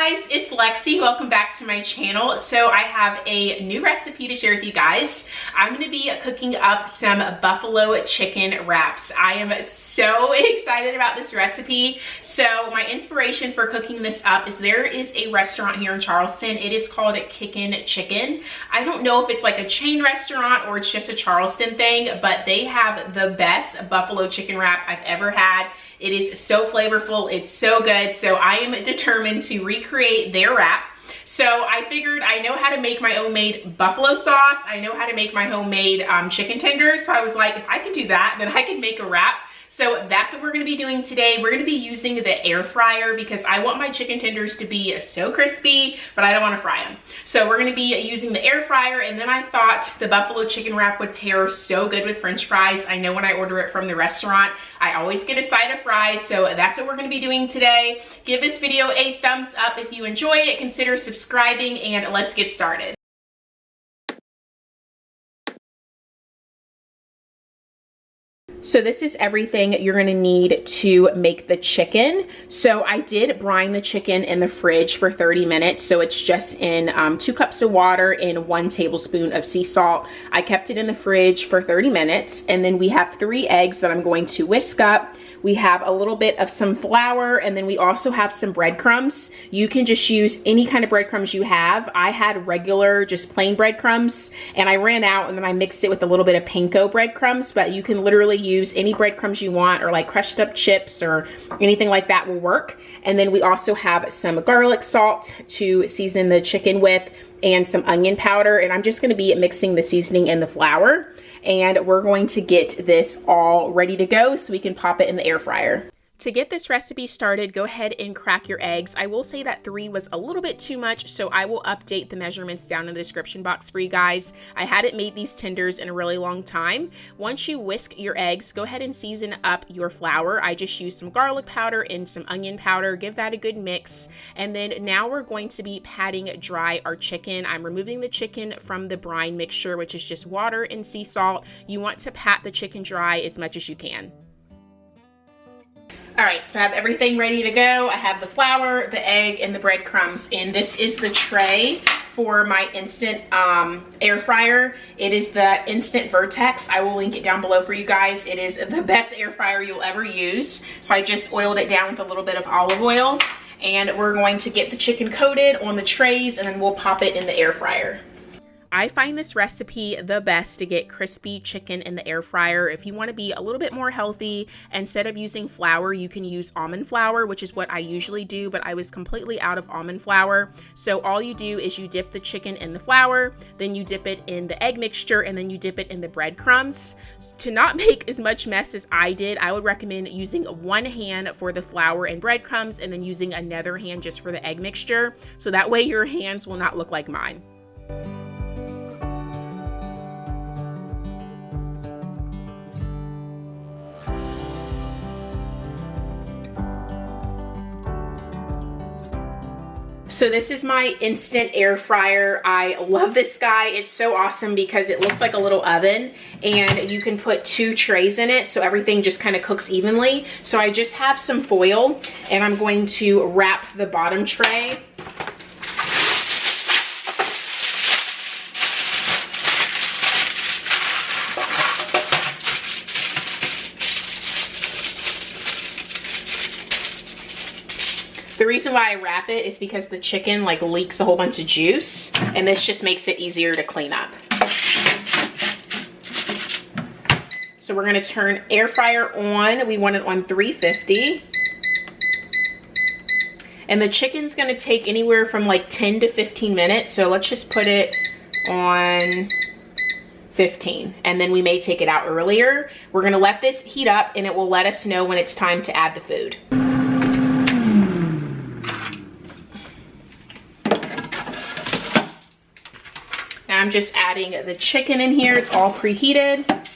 guys, it's Lexi. Welcome back to my channel. So I have a new recipe to share with you guys. I'm going to be cooking up some buffalo chicken wraps. I am so excited about this recipe. So my inspiration for cooking this up is there is a restaurant here in Charleston. It is called Kickin' Chicken. I don't know if it's like a chain restaurant or it's just a Charleston thing, but they have the best buffalo chicken wrap I've ever had. It is so flavorful, it's so good. So I am determined to recreate their wrap. So I figured I know how to make my homemade buffalo sauce. I know how to make my homemade chicken tenders. So I was like, if I can do that, then I can make a wrap. So that's what we're gonna be doing today. We're gonna be using the air fryer because I want my chicken tenders to be so crispy, but I don't wanna fry them. So we're gonna be using the air fryer, and then I thought the buffalo chicken wrap would pair so good with French fries. I know when I order it from the restaurant, I always get a side of fries, so that's what we're gonna be doing today. Give this video a thumbs up if you enjoy it, consider subscribing, and let's get started. So this is everything you're gonna need to make the chicken. So I did brine the chicken in the fridge for 30 minutes. So it's just in 2 cups of water and 1 tablespoon of sea salt. I kept it in the fridge for 30 minutes. And then we have 3 eggs that I'm going to whisk up. We have a little bit of some flour, and then we also have some breadcrumbs. You can just use any kind of breadcrumbs you have. I had regular, just plain breadcrumbs, and I ran out, and then I mixed it with a little bit of panko breadcrumbs, but you can literally use any breadcrumbs you want, or like crushed up chips or anything like that will work. And then we also have some garlic salt to season the chicken with, and some onion powder, and I'm just gonna be mixing the seasoning and the flour. And we're going to get this all ready to go so we can pop it in the air fryer. To get this recipe started, go ahead and crack your eggs. I will say that 3 was a little bit too much, so I will update the measurements down in the description box for you guys. I hadn't made these tenders in a really long time. Once you whisk your eggs, go ahead and season up your flour. I just used some garlic powder and some onion powder. Give that a good mix. And then now we're going to be patting dry our chicken. I'm removing the chicken from the brine mixture, which is just water and sea salt. You want to pat the chicken dry as much as you can. All right, so I have everything ready to go. I have the flour, the egg, and the breadcrumbs, and this is the tray for my instant air fryer. It is the Instant Vertex. I will link it down below for you guys. It is the best air fryer you'll ever use. So I just oiled it down with a little bit of olive oil, and we're going to get the chicken coated on the trays, and then we'll pop it in the air fryer. I find this recipe the best to get crispy chicken in the air fryer. If you want to be a little bit more healthy, instead of using flour, you can use almond flour, which is what I usually do, but I was completely out of almond flour. So all you do is you dip the chicken in the flour, then you dip it in the egg mixture, and then you dip it in the breadcrumbs. To not make as much mess as I did, I would recommend using one hand for the flour and breadcrumbs, and then using another hand just for the egg mixture. So that way your hands will not look like mine. So this is my instant air fryer. I love this guy. It's so awesome because it looks like a little oven, and you can put 2 trays in it so everything just kind of cooks evenly. So I just have some foil, and I'm going to wrap the bottom tray. The reason why I wrap it is because the chicken like leaks a whole bunch of juice, and this just makes it easier to clean up. So we're gonna turn air fryer on. We want it on 350. And the chicken's gonna take anywhere from like 10 to 15 minutes. So let's just put it on 15, and then we may take it out earlier. We're gonna let this heat up, and it will let us know when it's time to add the food. I'm just adding the chicken in here. It's all preheated,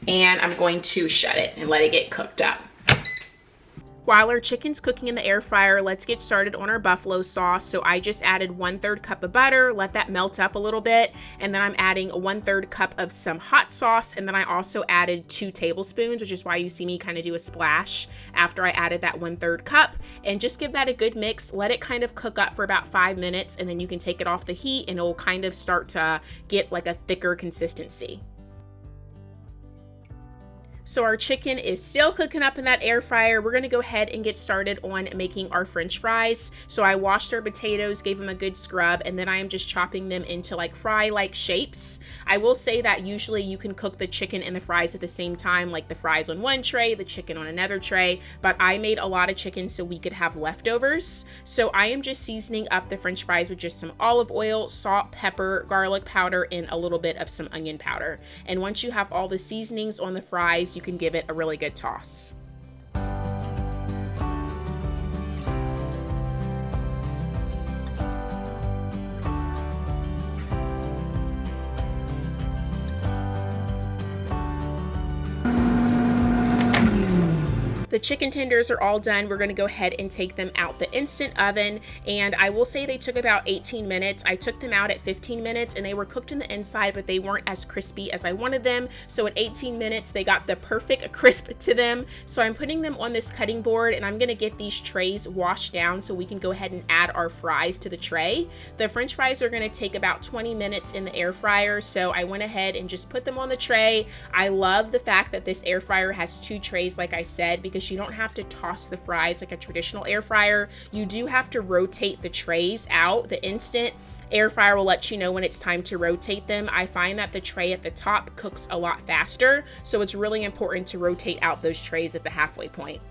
and I'm going to shut it and let it get cooked up. While our chicken's cooking in the air fryer, let's get started on our buffalo sauce. So I just added 1/3 cup of butter, let that melt up a little bit, and then I'm adding 1/3 cup of some hot sauce, and then I also added 2 tablespoons, which is why you see me kind of do a splash after I added that 1/3 cup, and just give that a good mix. Let it kind of cook up for about 5 minutes, and then you can take it off the heat, and it will kind of start to get like a thicker consistency. So our chicken is still cooking up in that air fryer. We're gonna go ahead and get started on making our French fries. So I washed our potatoes, gave them a good scrub, and then I am just chopping them into like fry-like shapes. I will say that usually you can cook the chicken and the fries at the same time, like the fries on one tray, the chicken on another tray, but I made a lot of chicken so we could have leftovers. So I am just seasoning up the French fries with just some olive oil, salt, pepper, garlic powder, and a little bit of some onion powder. And once you have all the seasonings on the fries, you can give it a really good toss. The chicken tenders are all done. We're gonna go ahead and take them out the instant oven, and I will say they took about 18 minutes. I took them out at 15 minutes and they were cooked in the inside, but they weren't as crispy as I wanted them. So at 18 minutes, they got the perfect crisp to them. So I'm putting them on this cutting board, and I'm gonna get these trays washed down so we can go ahead and add our fries to the tray. The French fries are gonna take about 20 minutes in the air fryer, so I went ahead and just put them on the tray. I love the fact that this air fryer has 2 trays, like I said, because you don't have to toss the fries like a traditional air fryer. You do have to rotate the trays out. The instant air fryer will let you know when it's time to rotate them. I find that the tray at the top cooks a lot faster, so it's really important to rotate out those trays at the halfway point.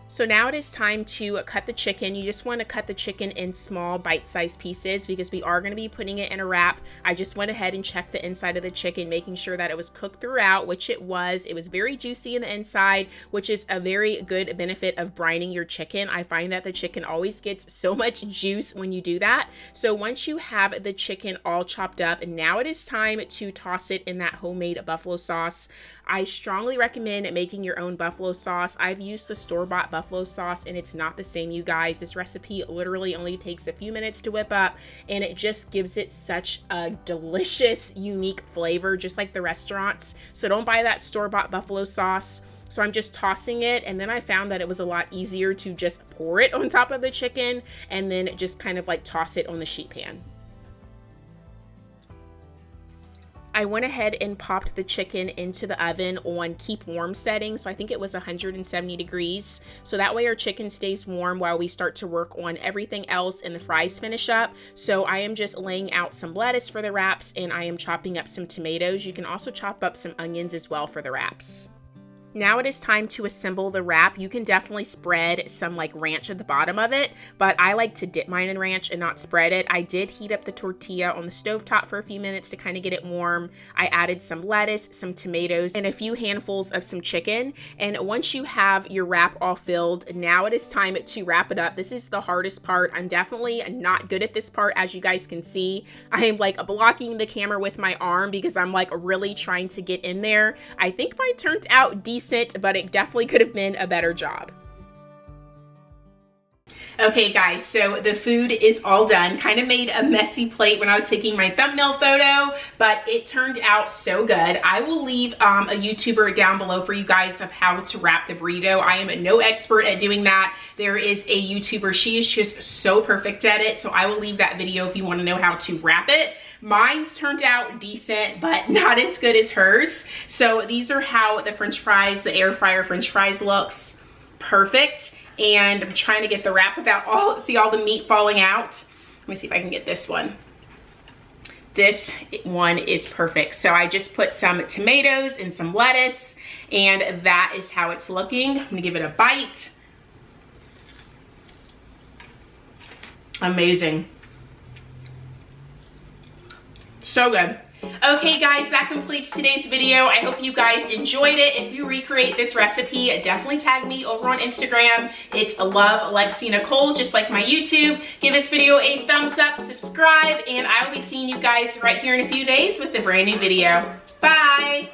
So now it is time to cut the chicken. You just want to cut the chicken in small bite-sized pieces because we are going to be putting it in a wrap. I just went ahead and checked the inside of the chicken, making sure that it was cooked throughout, which it was. It was very juicy in the inside, which is a very good benefit of brining your chicken. I find that the chicken always gets so much juice when you do that. So once you have the chicken all chopped up, now it is time to toss it in that homemade buffalo sauce. I strongly recommend making your own buffalo sauce. I've used the store-bought buffalo sauce and it's not the same, you guys. This recipe literally only takes a few minutes to whip up, and it just gives it such a delicious, unique flavor, just like the restaurants. So don't buy that store-bought buffalo sauce. So I'm just tossing it, and then I found that it was a lot easier to just pour it on top of the chicken and then just kind of like toss it on the sheet pan. I went ahead and popped the chicken into the oven on keep warm setting. So I think it was 170 degrees. So that way our chicken stays warm while we start to work on everything else and the fries finish up. So I am just laying out some lettuce for the wraps, and I am chopping up some tomatoes. You can also chop up some onions as well for the wraps. Now it is time to assemble the wrap. You can definitely spread some like ranch at the bottom of it, but I like to dip mine in ranch and not spread it. I did heat up the tortilla on the stovetop for a few minutes to kind of get it warm. I added some lettuce, some tomatoes, and a few handfuls of some chicken. And once you have your wrap all filled, now it is time to wrap it up. This is the hardest part. I'm definitely not good at this part. As you guys can see, I am like blocking the camera with my arm because I'm like really trying to get in there. I think mine turned out decent, but it definitely could have been a better job. Okay guys, so the food is all done. Kind of made a messy plate when I was taking my thumbnail photo, but it turned out so good. I will leave a YouTuber down below for you guys of how to wrap the burrito. I am no expert at doing that. There is a YouTuber, she is just so perfect at it, so I will leave that video if you want to know how to wrap it. Mine's turned out decent, but not as good as hers. So these are how the French fries, the air fryer French fries looks. Perfect. And I'm trying to get the wrap without all the meat falling out. Let me see if I can get this one. This one is perfect. So I just put some tomatoes and some lettuce, and that is how it's looking. I'm gonna give it a bite. Amazing. So good. Okay guys, that completes today's video. I hope you guys enjoyed it. If you recreate this recipe, definitely tag me over on Instagram. It's LoveLexyNicole, just like my YouTube. Give this video a thumbs up, subscribe, and I will be seeing you guys right here in a few days with a brand new video. Bye!